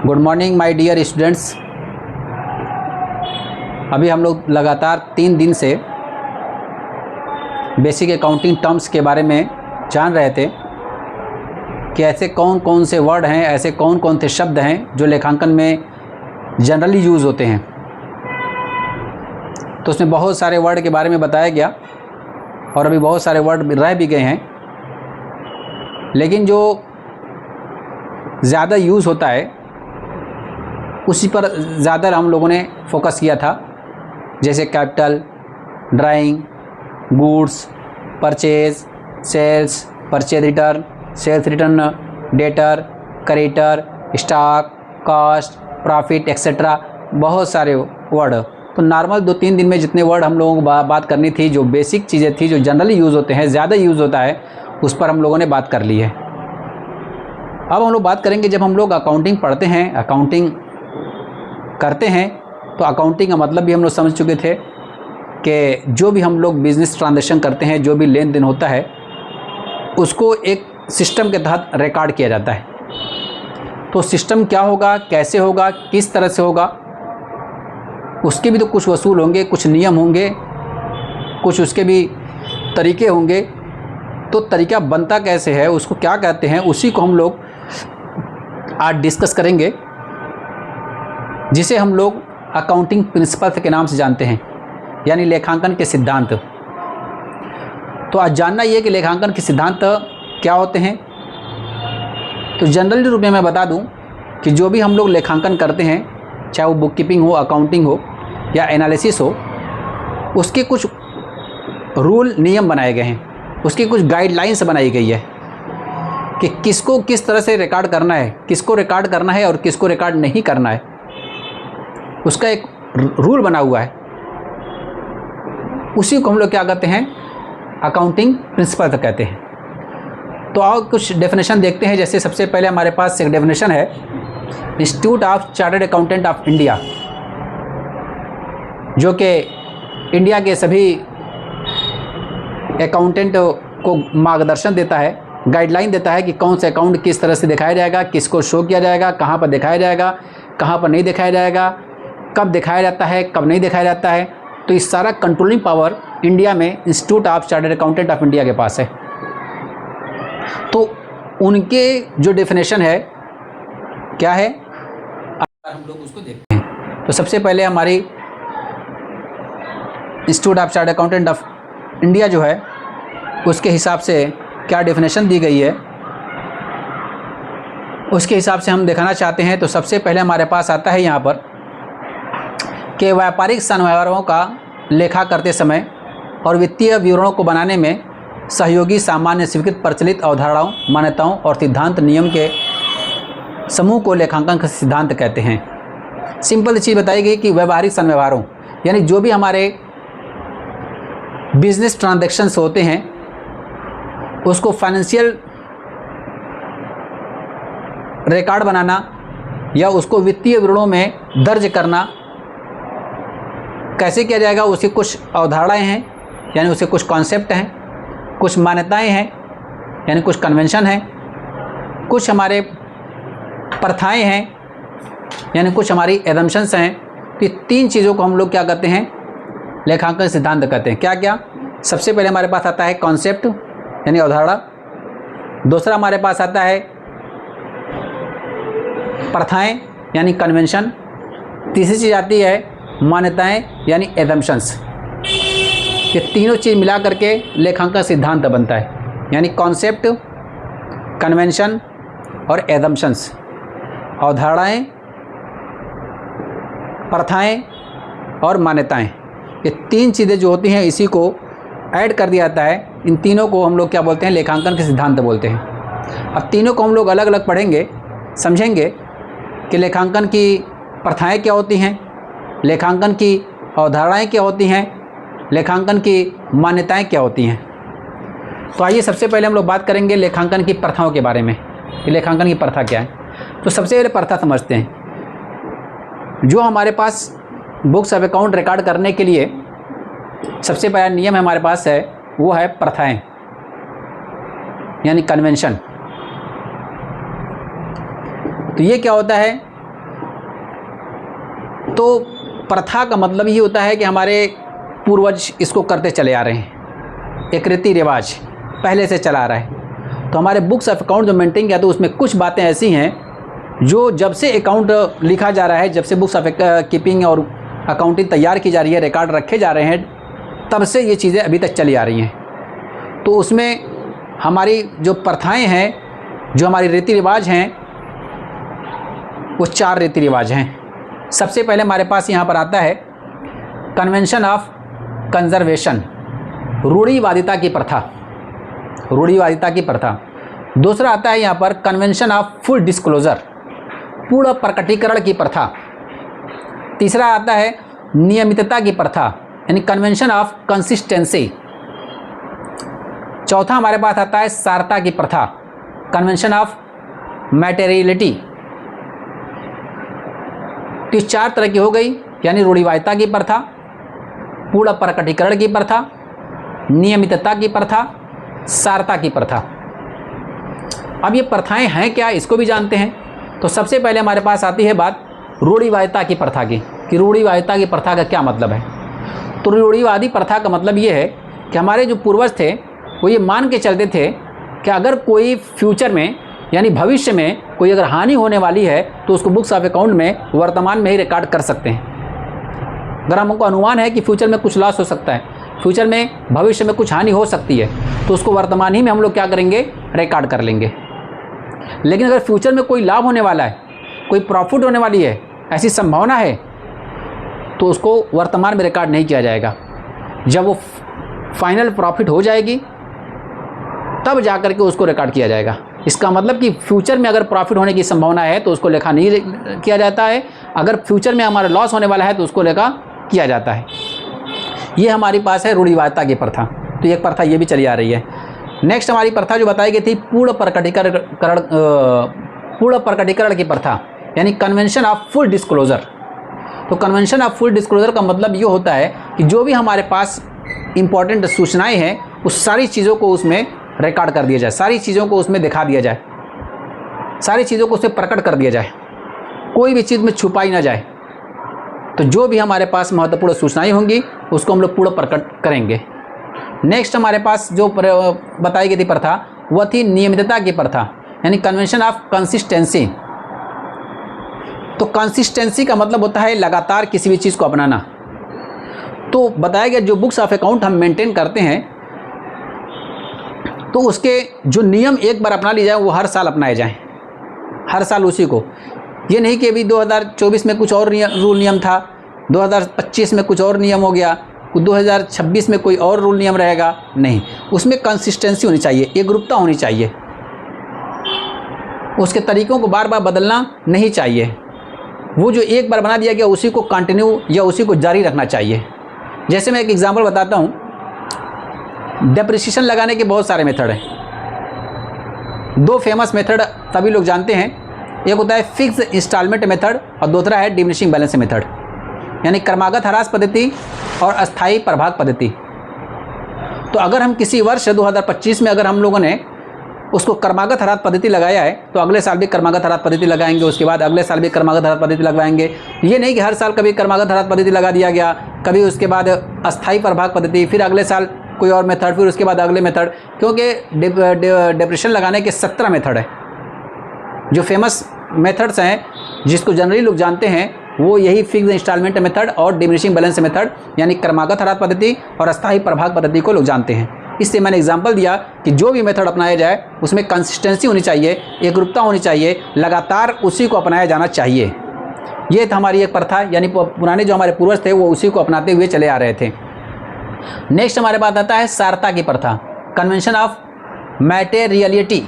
Good morning my dear students. अभी हम लोग लगातार 3 दिन से बेसिक अकाउंटिंग टर्म्स के बारे में जान रहे थे कि ऐसे कौन कौन से वर्ड हैं, ऐसे कौन कौन से शब्द हैं जो लेखांकन में जनरली यूज़ होते हैं। तो उसमें बहुत सारे वर्ड के बारे में बताया गया और अभी बहुत सारे वर्ड रह भी गए हैं, लेकिन जो ज़्यादा यूज़ होता है उसी पर ज़्यादा हम लोगों ने फोकस किया था, जैसे capital, drawing, goods, purchase, sales, purchase return, sales return, debtor, creditor, stock, cost, profit etcetera. बहुत सारे वर्ड। तो नॉर्मल 2-3 दिन में जितने वर्ड हम लोगों को बात करनी थी, जो बेसिक चीज़ें थी, जो जनरली यूज़ होते हैं, ज़्यादा यूज़ होता है, उस पर हम लोगों ने बात कर ली है। अब हम लोग बात करेंगे, जब हम लोग अकाउंटिंग पढ़ते हैं, अकाउंटिंग करते हैं, तो अकाउंटिंग का मतलब भी हम लोग समझ चुके थे कि जो भी हम लोग बिज़नेस ट्रांजैक्शन करते हैं, जो भी लेन देन होता है, उसको एक सिस्टम के तहत रिकॉर्ड किया जाता है। तो सिस्टम क्या होगा, कैसे होगा, किस तरह से होगा, उसके भी तो कुछ वसूल होंगे, कुछ नियम होंगे, कुछ उसके भी तरीके होंगे। तो तरीका बनता कैसे है, उसको क्या कहते हैं, उसी को हम लोग आज डिस्कस करेंगे, जिसे हम लोग अकाउंटिंग प्रिंसिपल्स के नाम से जानते हैं, यानी लेखांकन के सिद्धांत। तो आज जानना ये कि लेखांकन के सिद्धांत क्या होते हैं। तो जनरली रूप में मैं बता दूं कि जो भी हम लोग लेखांकन करते हैं, चाहे वो बुक कीपिंग हो, अकाउंटिंग हो या एनालिसिस हो, उसके कुछ रूल नियम बनाए गए हैं, उसकी कुछ गाइडलाइंस बनाई गई है कि किसको किस तरह से रिकॉर्ड करना है, किसको रिकॉर्ड करना है और किसको रिकॉर्ड नहीं करना है। उसका एक रूल बना हुआ है, उसी को हम लोग क्या कहते हैं, अकाउंटिंग प्रिंसिपल कहते हैं। तो आओ कुछ डेफिनेशन देखते हैं। जैसे सबसे पहले हमारे पास एक डेफिनेशन है, institute of chartered accountant of India, जो कि इंडिया के सभी अकाउंटेंट को मार्गदर्शन देता है, गाइडलाइन देता है कि कौन सा अकाउंट किस तरह से दिखाया जाएगा, किसको शो किया जाएगा, कहाँ पर दिखाया जाएगा, कहाँ पर नहीं दिखाया जाएगा, कब दिखाया जाता है, कब नहीं दिखाया जाता है। तो इस सारा कंट्रोलिंग पावर इंडिया में institute of chartered accountant of India के पास है। तो उनके जो डेफिनेशन है क्या है, हम लोग उसको देखते हैं। तो सबसे पहले हमारी institute of chartered accountant of India जो है, उसके हिसाब से क्या डेफिनेशन दी गई है, उसके हिसाब से हम दिखाना चाहते हैं। तो सबसे पहले हमारे पास आता है यहाँ पर कि व्यापारिक संव्यवहारों का लेखा करते समय और वित्तीय विवरणों को बनाने में सहयोगी सामान्य स्वीकृत प्रचलित अवधारणाओं, मान्यताओं और सिद्धांत नियम के समूह को लेखांकन का सिद्धांत कहते हैं। सिंपल चीज़ बताई गई कि व्यावहारिक संव्यवहारों, यानी जो भी हमारे बिजनेस ट्रांजैक्शंस होते हैं, उसको फाइनेंशियल रिकॉर्ड बनाना या उसको वित्तीय विवरणों में दर्ज करना कैसे किया जाएगा, उसकी कुछ अवधारणाएं हैं, यानी उसके कुछ कॉन्सेप्ट हैं, कुछ मान्यताएं हैं, यानी कुछ कन्वेंशन हैं, कुछ हमारे प्रथाएं हैं, यानी कुछ हमारी एजम्पशंस हैं। तो ये 3 चीज़ों को हम लोग क्या कहते हैं, लेखांकन सिद्धांत कहते हैं। क्या क्या? सबसे पहले हमारे पास आता है कॉन्सेप्ट, यानी अवधारणा। दूसरा हमारे पास आता है प्रथाएं, यानी कन्वेंशन। तीसरी चीज़ आती है मान्यताएं, यानी एजम्पशंस। ये तीनों चीज़ मिला करके लेखांकन सिद्धांत बनता है, यानी कॉन्सेप्ट, कन्वेंशन और एजम्पशंस, अवधारणाएं, प्रथाएं और मान्यताएं। ये 3 चीज़ें जो होती हैं, इसी को ऐड कर दिया जाता है। इन तीनों को हम लोग क्या बोलते हैं, लेखांकन के सिद्धांत बोलते हैं। अब तीनों को हम लोग अलग अलग पढ़ेंगे, समझेंगे कि लेखांकन की प्रथाएं क्या होती हैं, लेखांकन की अवधारणाएं क्या होती हैं, लेखांकन की मान्यताएं क्या होती हैं। तो आइए सबसे पहले हम लोग बात करेंगे लेखांकन की प्रथाओं के बारे में कि लेखांकन की प्रथा क्या है। तो सबसे पहले प्रथा समझते हैं। जो हमारे पास बुक्स ऑफ अकाउंट रिकॉर्ड करने के लिए सबसे पहला नियम हमारे पास है, वो है प्रथाएं, यानी कन्वेंशन। तो ये क्या होता है तो प्रथा का मतलब ये होता है कि हमारे पूर्वज इसको करते चले आ रहे हैं, एक रीति रिवाज पहले से चला आ रहा है। तो हमारे बुक्स ऑफ अकाउंट जो मेंटेन किया तो उसमें कुछ बातें ऐसी हैं जो जब से अकाउंट लिखा जा रहा है, जब से बुक्स ऑफ कीपिंग और अकाउंटिंग तैयार की जा रही है, रिकॉर्ड रखे जा रहे हैं, तब से ये चीज़ें अभी तक चली आ रही हैं। तो उसमें हमारी जो प्रथाएं हैं, जो हमारी रीति रिवाज हैं, वो 4 रीति रिवाज हैं। सबसे पहले हमारे पास यहाँ पर आता है कन्वेंशन ऑफ कंजर्वेशन, रूढ़िवादिता की प्रथा, रूढ़िवादिता की प्रथा। दूसरा आता है यहाँ पर कन्वेंशन ऑफ फुल डिस्क्लोजर, पूर्ण प्रकटीकरण की प्रथा। तीसरा आता है नियमितता की प्रथा, यानी कन्वेंशन ऑफ कंसिस्टेंसी। चौथा हमारे पास आता है सारता की प्रथा, कन्वेंशन ऑफ मैटेरियलिटी। तो 4 तरह की हो गई, यानी रूढ़िवादिता की प्रथा, पूर्ण प्रकटीकरण की प्रथा, नियमितता की प्रथा, सारता की प्रथा। अब ये प्रथाएं हैं क्या, इसको भी जानते हैं। तो सबसे पहले हमारे पास आती है बात रूढ़िवादिता की प्रथा की, कि रूढ़िवादिता की प्रथा का क्या मतलब है। तो रूढ़िवादी प्रथा का मतलब ये है कि हमारे जो पूर्वज थे वो ये मान के चलते थे कि अगर कोई फ्यूचर में, यानी भविष्य में कोई अगर हानि होने वाली है तो उसको बुक्स ऑफ अकाउंट में वर्तमान में ही रिकॉर्ड कर सकते हैं। अगर हमको अनुमान है कि फ्यूचर में कुछ लॉस हो सकता है, फ्यूचर में भविष्य में कुछ हानि हो सकती है, तो उसको वर्तमान ही में हम लोग क्या करेंगे, रिकॉर्ड कर लेंगे। लेकिन अगर फ्यूचर में कोई लाभ होने वाला है, कोई प्रॉफिट होने वाली है, ऐसी संभावना है, तो उसको वर्तमान में रिकॉर्ड नहीं किया जाएगा। जब वो फाइनल प्रॉफिट हो जाएगी तब जा कर के उसको रिकॉर्ड किया जाएगा। इसका मतलब कि फ्यूचर में अगर प्रॉफिट होने की संभावना है तो उसको लेखा नहीं किया जाता है, अगर फ्यूचर में हमारा लॉस होने वाला है तो उसको लेखा किया जाता है। ये हमारे पास है रूढ़िवादिता की प्रथा। तो एक प्रथा ये भी चली आ रही है। नेक्स्ट हमारी प्रथा जो बताई गई थी पूर्ण प्रकटीकरण की प्रथा, यानी कन्वेंशन ऑफ फुल डिस्क्लोजर। तो कन्वेंशन ऑफ फुल डिस्क्लोजर का मतलब ये होता है कि जो भी हमारे पास इंपॉर्टेंट सूचनाएं हैं उस सारी चीज़ों को उसमें रिकॉर्ड कर दिया जाए, सारी चीज़ों को उसमें दिखा दिया जाए, सारी चीज़ों को उसमें प्रकट कर दिया जाए, कोई भी चीज़ में छुपाई ना जाए। तो जो भी हमारे पास महत्वपूर्ण सूचनाएं होंगी उसको हम लोग पूर्ण प्रकट करेंगे। नेक्स्ट हमारे पास जो बताई गई थी प्रथा वह थी नियमितता की प्रथा, यानी कन्वेंशन ऑफ कंसिस्टेंसी। तो कंसिस्टेंसी का मतलब होता है लगातार किसी भी चीज़ को अपनाना। तो बताया गया जो बुक्स ऑफ अकाउंट हम मेंटेन करते हैं तो उसके जो नियम एक बार अपना लिए जाए वो हर साल अपनाए जाएं, हर साल उसी को। ये नहीं कि अभी 2024 में कुछ और रूल नियम था, 2025 में कुछ और नियम हो गया, 2026 में कोई और रूल नियम रहेगा, नहीं। उसमें कंसिस्टेंसी होनी चाहिए, एकरूपता होनी चाहिए, उसके तरीक़ों को बार बार बदलना नहीं चाहिए। वो जो एक बार बना दिया गया उसी को कंटिन्यू या उसी को जारी रखना चाहिए। जैसे मैं एक एग्जांपल बताता हूँ, डेप्रिसिएशन लगाने के बहुत सारे मेथड हैं। 2 फेमस मेथड सभी लोग जानते हैं, एक होता है फिक्स इंस्टॉलमेंट मेथड और दूसरा है डिमिनिशिंग बैलेंस मेथड, यानी क्रमागत ह्रास पद्धति और अस्थायी प्रभाग पद्धति। तो अगर हम किसी वर्ष 2025 में अगर हम लोगों ने उसको क्रमागत ह्रास पद्धति लगाया है तो अगले साल भी क्रमागत ह्रास पद्धति लगाएंगे, उसके बाद अगले साल भी क्रमागत ह्रास पद्धति लगवाएंगे। ये नहीं कि हर साल कभी क्रमागत ह्रास पद्धति लगा दिया गया, कभी उसके बाद अस्थायी प्रभाग पद्धति, फिर अगले साल कोई और मेथड, फिर उसके बाद अगले मेथड। क्योंकि डेप्रिसिएशन लगाने के 17 मेथड है। जो फेमस मेथड्स हैं जिसको जनरली लोग जानते हैं वो यही फिक्स इंस्टॉलमेंट मेथड और डिमिनिशिंग बैलेंस मेथड, यानी क्रमागत ह्रास पद्धति और अस्थायी प्रभाग पद्धति को लोग जानते हैं। इससे मैंने एग्जांपल दिया कि जो भी मेथड अपनाया जाए उसमें कंसिस्टेंसी होनी चाहिए, एकरूपता होनी चाहिए, लगातार उसी को अपनाया जाना चाहिए। ये था हमारी एक प्रथा, यानी पुराने जो हमारे पूर्वज थे वो उसी को अपनाते हुए चले आ रहे थे। नेक्स्ट हमारे पास आता है सारता की प्रथा, कन्वेंशन ऑफ मैटेरियलिटी।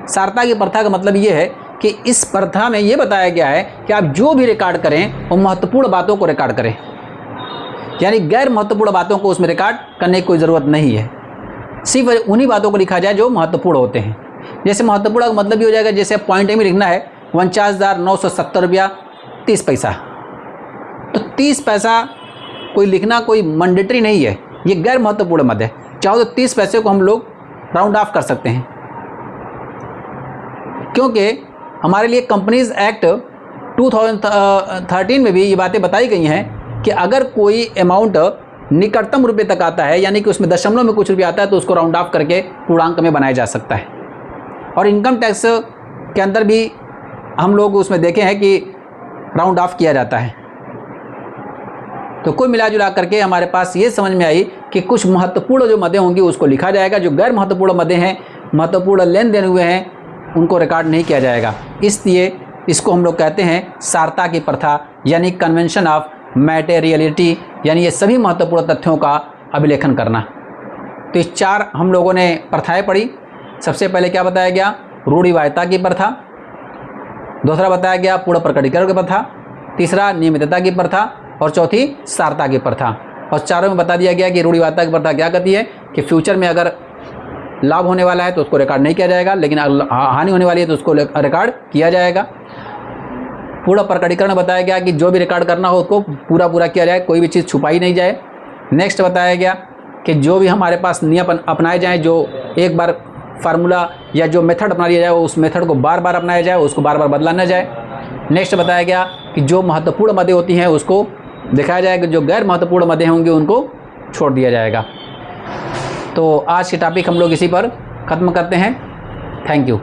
सारता की प्रथा का मतलब ये है कि इस प्रथा में ये बताया गया है कि आप जो भी रिकॉर्ड करें वो महत्वपूर्ण बातों को रिकॉर्ड करें, यानी गैर महत्वपूर्ण बातों को उसमें रिकॉर्ड करने की कोई ज़रूरत नहीं है। सिर्फ उन्हीं बातों को लिखा जाए जो महत्वपूर्ण होते हैं। जैसे महत्वपूर्ण का मतलब ये हो जाएगा, जैसे पॉइंट में लिखना है 49,970 रुपया 30 पैसा, तो 30 पैसा कोई लिखना कोई मैंडेटरी नहीं है, ये गैर महत्वपूर्ण मद है। चाहो तो 30 पैसे को हम लोग राउंड ऑफ कर सकते हैं, क्योंकि हमारे लिए कंपनीज एक्ट 2013 में भी ये बातें बताई गई हैं कि अगर कोई अमाउंट निकटतम रुपये तक आता है, यानी कि उसमें दशमलव में कुछ रुपया आता है, तो उसको राउंड ऑफ करके पूर्णांक में बनाया जा सकता है। और इनकम टैक्स के अंदर भी हम लोग उसमें देखे हैं कि राउंड ऑफ किया जाता है। तो कुल मिला जुला करके हमारे पास ये समझ में आई कि कुछ महत्वपूर्ण जो मदें होंगी उसको लिखा जाएगा, जो गैर महत्वपूर्ण मदें हैं, महत्वपूर्ण लेन देन हुए हैं, उनको रिकॉर्ड नहीं किया जाएगा। इसलिए इसको हम लोग कहते हैं सारता की प्रथा, यानी कन्वेंशन ऑफ मैटेरियलिटी, यानी ये सभी महत्वपूर्ण तथ्यों का अभिलेखन करना। तो इस 4 हम लोगों ने प्रथाएं पढ़ी। सबसे पहले क्या बताया गया? रूढ़िवादिता की प्रथा। दूसरा बताया गया पूर्ण प्रकटीकरण की प्रथा। तीसरा नियमितता की प्रथा और चौथी सारता की प्रथा। और चारों में बता दिया गया कि रूढ़िवादिता की प्रथा क्या कहती है कि फ्यूचर में अगर लाभ होने वाला है तो उसको रिकॉर्ड नहीं किया जाएगा, लेकिन हानि होने वाली है तो उसको रिकॉर्ड किया जाएगा। पूर्ण प्रकटीकरण बताया गया कि जो भी रिकॉर्ड करना हो उसको पूरा किया जाए, कोई भी चीज़ छुपाई नहीं जाए। नेक्स्ट बताया गया कि जो भी हमारे पास नियम अपनाए जाएँ, जो एक बार फार्मूला या जो मेथड अपना लिया जाए उस मेथड को बार बार अपनाया जाए, उसको बार बार बदला न जाए। नेक्स्ट बताया गया कि जो महत्वपूर्ण मदें होती हैं उसको दिखाया जाएगा, जो गैर महत्वपूर्ण मदें होंगी उनको छोड़ दिया जाएगा। तो आज की टॉपिक हम लोग इसी पर ख़त्म करते हैं। Thank you.